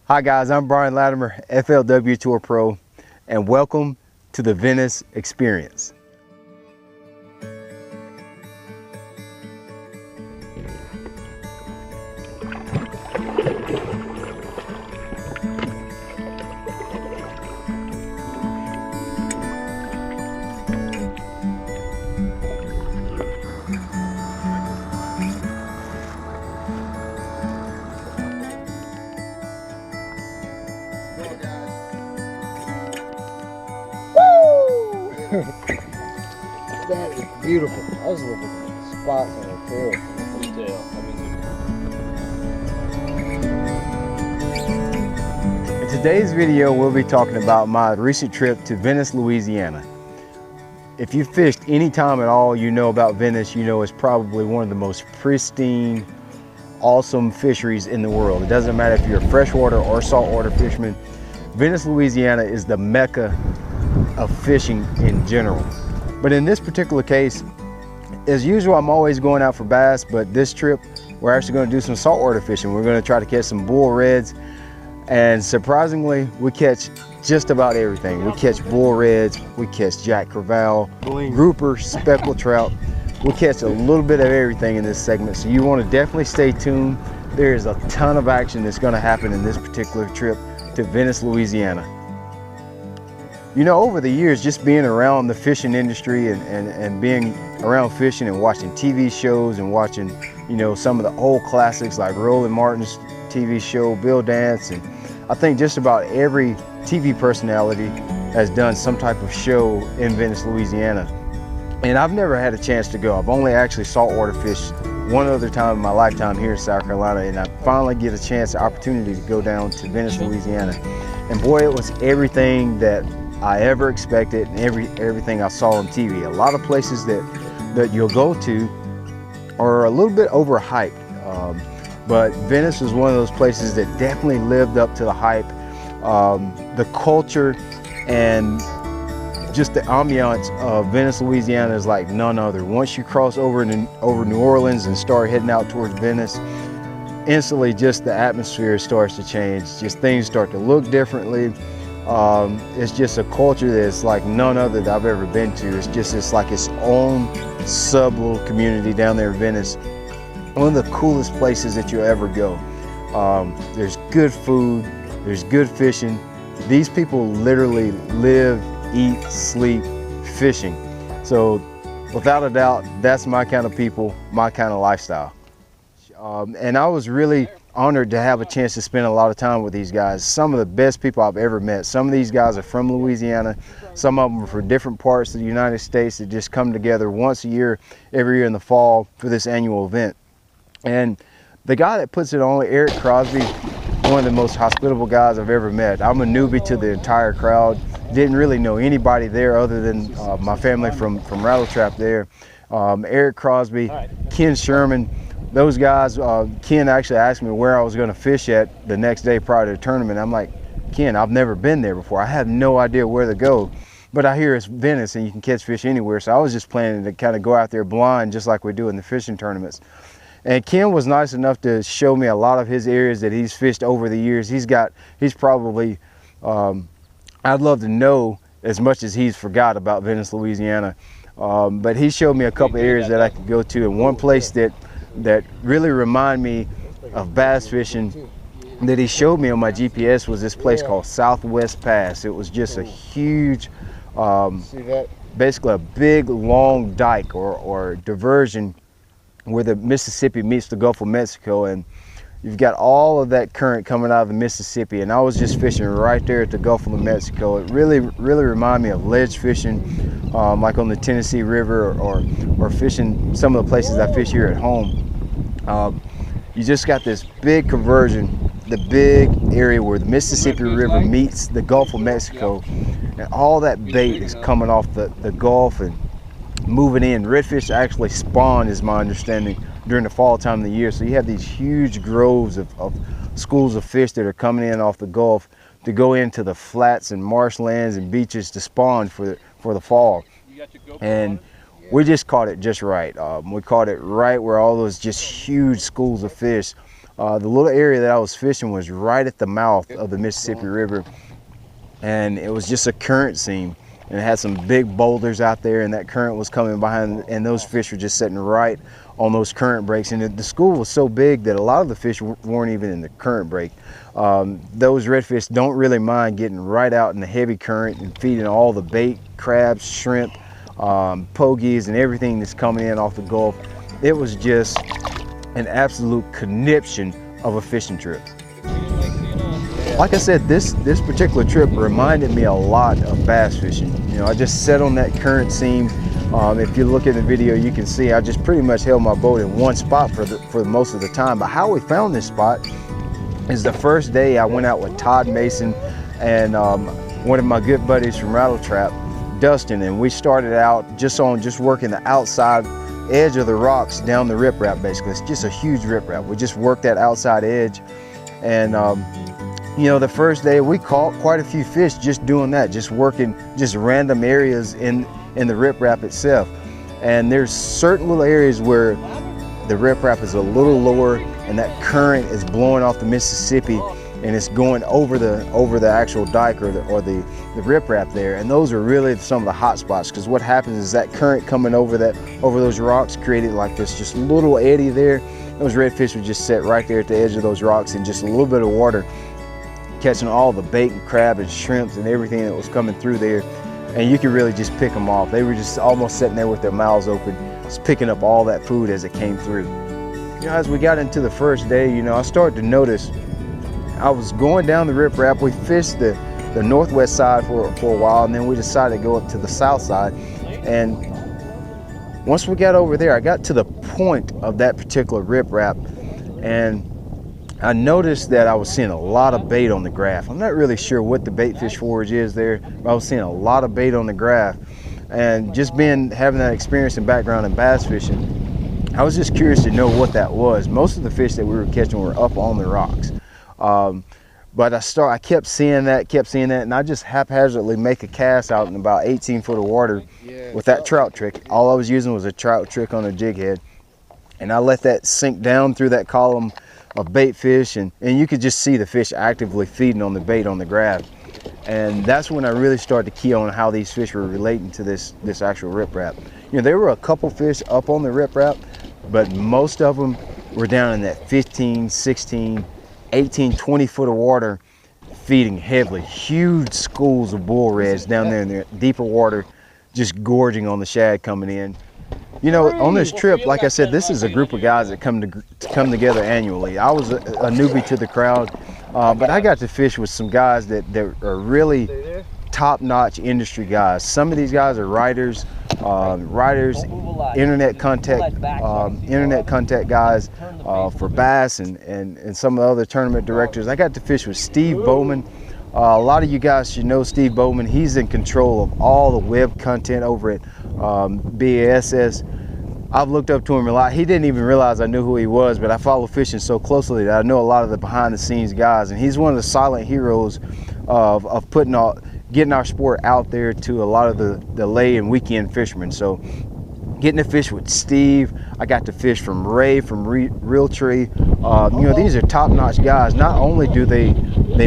Hi guys, I'm Brian Latimer, FLW Tour Pro, and welcome to the Venice Experience. That is beautiful. I was looking at the spots on the tail. In today's video, we'll be talking about my recent trip to Venice, Louisiana. If you fished any time at all, you know about Venice. You know it's probably one of the most pristine, awesome fisheries in the world. It doesn't matter if you're a freshwater or saltwater fisherman. Venice, Louisiana is the mecca of fishing in general. But in this particular case, as usual, I'm always going out for bass, but this trip, we're actually going to do some saltwater fishing. We're going to try to catch some bull reds, and surprisingly, we catch just about everything. We catch bull reds, we catch jack crevalle, grouper, speckled trout. We'll catch a little bit of everything in this segment, so you want to definitely stay tuned. There is a ton of action that's going to happen in this particular trip to Venice, Louisiana. You know, over the years, just being around the fishing industry and being around fishing and watching TV shows and watching, you know, some of the old classics like Roland Martin's TV show, Bill Dance, and I think just about every TV personality has done some type of show in Venice, Louisiana. And I've never had a chance to go. I've only actually saltwater fished one other time in my lifetime here in South Carolina, and I finally get a chance, the opportunity to go down to Venice, Louisiana. And boy, it was everything that I ever expected and everything I saw on TV. A lot of places that you'll go to are a little bit overhyped, but Venice was one of those places that definitely lived up to the hype. The culture and just the ambiance of Venice, Louisiana is like none other. Once you cross over New Orleans and start heading out towards Venice, instantly just the atmosphere starts to change. Just things start to look differently. It's just a culture that's like none other that I've ever been to. It's like its own sub-little community down there in Venice. One of the coolest places that you'll ever go. There's good food, there's good fishing. These people literally live, eat, sleep fishing. So without a doubt, that's my kind of people, my kind of lifestyle. And I was really honored to have a chance to spend a lot of time with these guys. Some of the best people I've ever met. Some of these guys are from Louisiana. Some of them are from different parts of the United States that just come together once a year, every year in the fall for this annual event. And the guy that puts it on, Eric Crosby, one of the most hospitable guys I've ever met. I'm a newbie to the entire crowd. Didn't really know anybody there other than my family from Rattletrap there. Eric Crosby, Ken Sherman, those guys. Ken actually asked me where I was going to fish at the next day prior to the tournament. I'm like, Ken, I've never been there before. I have no idea where to go, but I hear it's Venice and you can catch fish anywhere. So I was just planning to kind of go out there blind, just like we do in the fishing tournaments. And Ken was nice enough to show me a lot of his areas that he's fished over the years. He's probably, I'd love to know as much as he's forgot about Venice, Louisiana. But he showed me a couple areas that I could go to, and one place that really remind me of bass fishing that he showed me on my GPS was this place called Southwest Pass. It was just a huge, basically a big long dike or diversion where the Mississippi meets the Gulf of Mexico, and you've got all of that current coming out of the Mississippi, and I was just fishing right there at the Gulf of Mexico. It really reminded me of ledge fishing, like on the Tennessee River, or fishing some of the places I fish here at home. You just got this big conversion, the big area where the Mississippi River meets the Gulf of Mexico, and all that bait is coming off the Gulf and moving in. Redfish actually spawn, is my understanding, during the fall time of the year. So you have these huge groves of schools of fish that are coming in off the Gulf to go into the flats and marshlands and beaches to spawn for the fall. And we just caught it just right. We caught it right where all those just huge schools of fish The little area that I was fishing was right at the mouth of the Mississippi River, and it was just a current seam, and it had some big boulders out there, and that current was coming behind, and those fish were just sitting right on those current breaks. And the school was so big that a lot of the fish weren't even in the current break. Those redfish don't really mind getting right out in the heavy current and feeding all the bait, crabs, shrimp, pogies, and everything that's coming in off the Gulf. It was just an absolute conniption of a fishing trip. Like I said, this particular trip reminded me a lot of bass fishing. You know, I just sat on that current seam. If you look at the video, you can see I just pretty much held my boat in one spot for most of the time. But how we found this spot is the first day I went out with Todd Mason and one of my good buddies from Rattle Trap, Dustin, and we started out just working the outside edge of the rocks down the riprap. Basically, it's just a huge riprap. We just worked that outside edge, and you know, the first day we caught quite a few fish just doing that, just working just random areas in the riprap itself. And there's certain little areas where the riprap is a little lower and that current is blowing off the Mississippi and it's going over the actual dike or the riprap there, and those are really some of the hot spots, because what happens is that current coming over those rocks created like this just little eddy there. Those redfish would just sit right there at the edge of those rocks in just a little bit of water, catching all the bait and crab and shrimps and everything that was coming through there, and you could really just pick them off. They were just almost sitting there with their mouths open, just picking up all that food as it came through. You know, as we got into the first day, you know, I started to notice I was going down the riprap. We fished the northwest side for a while, and then we decided to go up to the south side. And once we got over there, I got to the point of that particular riprap, and I noticed that I was seeing a lot of bait on the graph. I'm not really sure what the bait fish forage is there, but I was seeing a lot of bait on the graph. And just having that experience and background in bass fishing, I was just curious to know what that was. Most of the fish that we were catching were up on the rocks. But I kept seeing that, and I just haphazardly make a cast out in about 18 foot of water with that trout trick. All I was using was a trout trick on a jig head, and I let that sink down through that column of bait fish, and you could just see the fish actively feeding on the bait on the graph. And that's when I really started to key on how these fish were relating to this actual riprap. You know, there were a couple fish up on the riprap, but most of them were down in that 15, 16, 18, 20 foot of water, feeding heavily. Huge schools of bull reds down there in the deeper water, just gorging on the shad coming in. You know, on this trip, like I said, this is a group of guys that come together annually. I was a newbie to the crowd, but I got to fish with some guys that are really top-notch industry guys. Some of these guys are writers, internet contact guys for bass, and some of the other tournament directors. I got to fish with Steve Bowman. A lot of you guys should know Steve Bowman. He's in control of all the web content over at BASS. I've looked up to him a lot. He didn't even realize I knew who he was, but I follow fishing so closely that I know a lot of the behind the scenes guys, and he's one of the silent heroes of getting our sport out there to a lot of the lay and weekend fishermen. So getting to fish with Steve, I got to fish from Ray from Realtree. You know, these are top-notch guys. Not only do they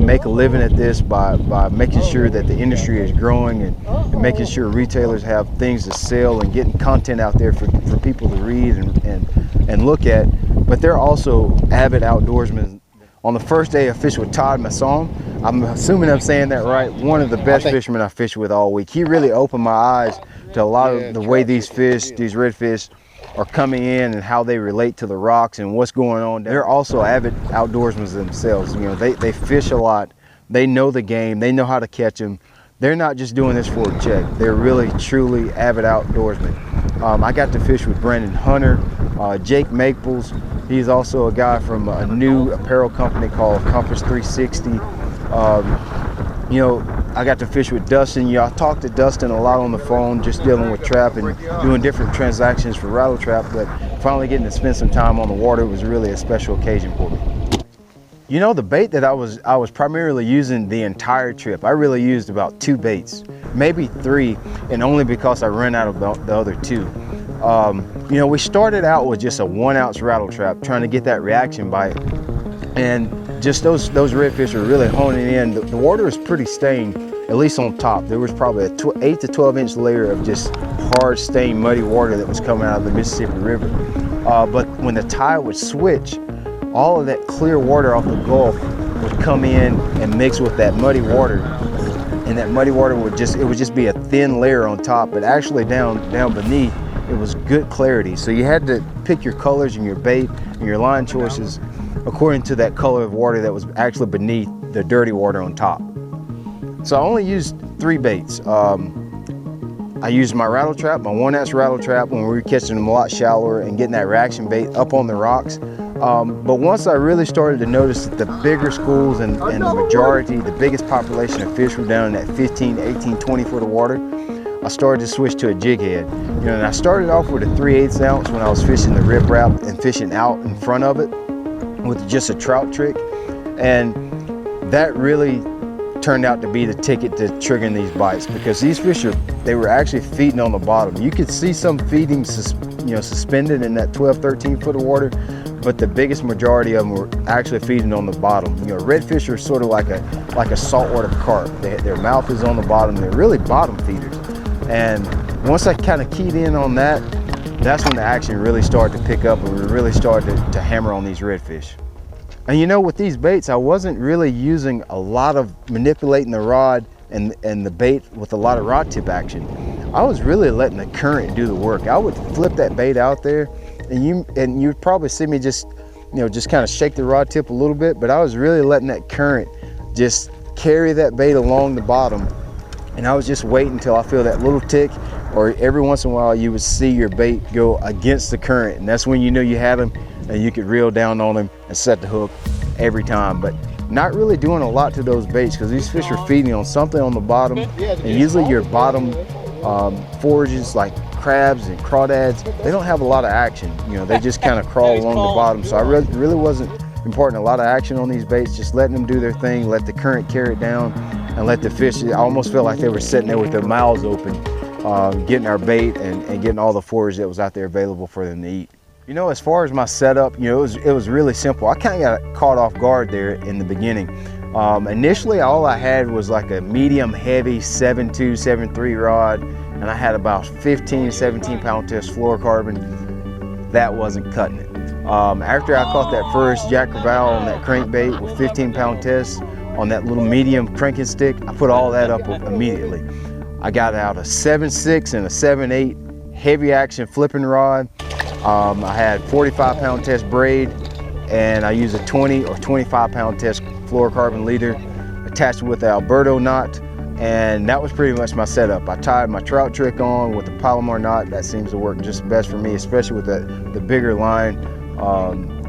make a living at this by making sure that the industry is growing and making sure retailers have things to sell and getting content out there for people to read and look at, but they're also avid outdoorsmen. On the first day I fished with Todd Mason, I'm assuming I'm saying that right, one of the best fishermen I fished with all week. He really opened my eyes to a lot of the way these redfish are coming in and how they relate to the rocks and what's going on. They're also avid outdoorsmen themselves. You know, they fish a lot. They know the game. They know how to catch them. They're not just doing this for a check. They're really, truly avid outdoorsmen. I got to fish with Brendan Hunter, Jake Maples. He's also a guy from a new apparel company called Compass 360. You know, I got to fish with Dustin. I talked to Dustin a lot on the phone, just dealing with trap and doing different transactions for Rattle Trap, but finally getting to spend some time on the water was really a special occasion for me. You know, the bait that I was primarily using the entire trip, I really used about 2 baits, maybe 3, and only because I ran out of the other 2. You know, we started out with just a 1 ounce rattle trap, trying to get that reaction bite. And just those redfish are really honing in. The water is pretty stained, at least on top. There was probably a 8 to 12 inch layer of just hard stained muddy water that was coming out of the Mississippi River. But when the tide would switch, all of that clear water off the Gulf would come in and mix with that muddy water, and that muddy water would just be a thin layer on top, but actually down beneath it was good clarity. So you had to pick your colors and your bait and your line choices according to that color of water that was actually beneath the dirty water on top. So I only used 3 baits. I used my rattle trap, my 1-ounce rattle trap, when we were catching them a lot shallower and getting that reaction bait up on the rocks. But once I really started to notice that the bigger schools and the majority, the biggest population of fish were down in that 15, 18, 20 foot of water, I started to switch to a jig head. You know, and I started off with a 3/8 ounce when I was fishing the riprap and fishing out in front of it with just a trout trick. And that really turned out to be the ticket to triggering these bites, because these fish they were actually feeding on the bottom. You could see some feeding suspended in that 12, 13 foot of water, but the biggest majority of them were actually feeding on the bottom. You know, redfish are sort of like a saltwater carp. Their mouth is on the bottom. They're really bottom feeders. And once I kind of keyed in on that, that's when the action really started to pick up, and we really started to hammer on these redfish. And you know, with these baits, I wasn't really using a lot of manipulating the rod and the bait with a lot of rod tip action. I was really letting the current do the work. I would flip that bait out there, and you'd probably see me just kind of shake the rod tip a little bit, but I was really letting that current just carry that bait along the bottom. And I was just waiting until I feel that little tick, or every once in a while you would see your bait go against the current, and that's when you know you had them, and you could reel down on them and set the hook every time. But not really doing a lot to those baits, because these fish are feeding on something on the bottom, and usually your bottom forages like crabs and crawdads, they don't have a lot of action. You know, they just kind of crawl along the bottom. So I really wasn't importing a lot of action on these baits, just letting them do their thing, let the current carry it down, and let the fish, I almost felt like they were sitting there with their mouths open, getting our bait and getting all the forage that was out there available for them to eat. You know, as far as my setup, you know, it was really simple. I kind of got caught off guard there in the beginning. Initially, all I had was like a medium heavy 7.2, 7.3 rod, and I had about 15, 17 pound test fluorocarbon. That wasn't cutting it. After I caught that first jack crevalle on that crankbait with 15 pound test on that little medium cranking stick, I put all that up immediately. I got out a 7.6 and a 7.8 heavy action flipping rod. I had 45 pound test braid, and I used a 20 or 25 pound test fluorocarbon leader attached with the Alberto knot, and that was pretty much my setup. I tied my trout trick on with the Palomar knot. That seems to work just best for me, especially with the bigger line,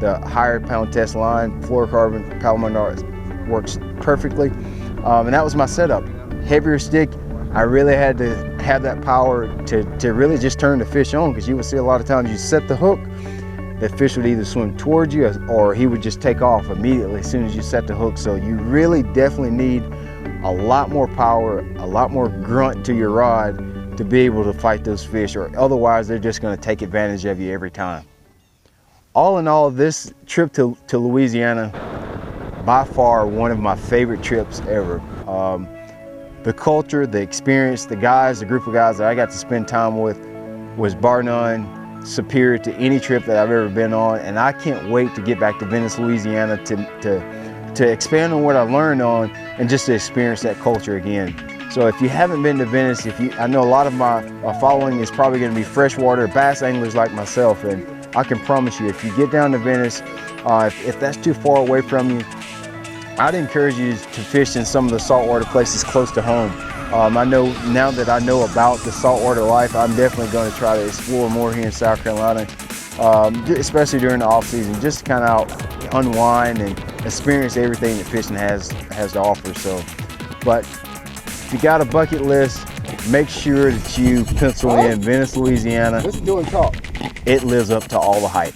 the higher pound test line. Fluorocarbon Palomar knot works perfectly, and that was my setup. Heavier stick, I really had to have that power to really just turn the fish on, because you would see a lot of times you set the hook, the fish would either swim towards you or he would just take off immediately as soon as you set the hook. So you really definitely need a lot more power, a lot more grunt to your rod to be able to fight those fish, or otherwise they're just going to take advantage of you every time. All in all, this trip to Louisiana, by far one of my favorite trips ever. The culture, the experience, the guys, the group of guys that I got to spend time with was bar none superior to any trip that I've ever been on, and I can't wait to get back to Venice, Louisiana to expand on what I learned on and just to experience that culture again. So if you haven't been to Venice, I know a lot of my following is probably going to be freshwater bass anglers like myself, and I can promise you, if you get down to Venice, if that's too far away from you, I'd encourage you to fish in some of the saltwater places close to home. I know now that I know about the saltwater life, I'm definitely going to try to explore more here in South Carolina, especially during the off season, just to kind of unwind and experience everything that fishing has to offer. So, but if you got a bucket list, make sure that you pencil in Venice, Louisiana. Let's do it, talk. It lives up to all the hype.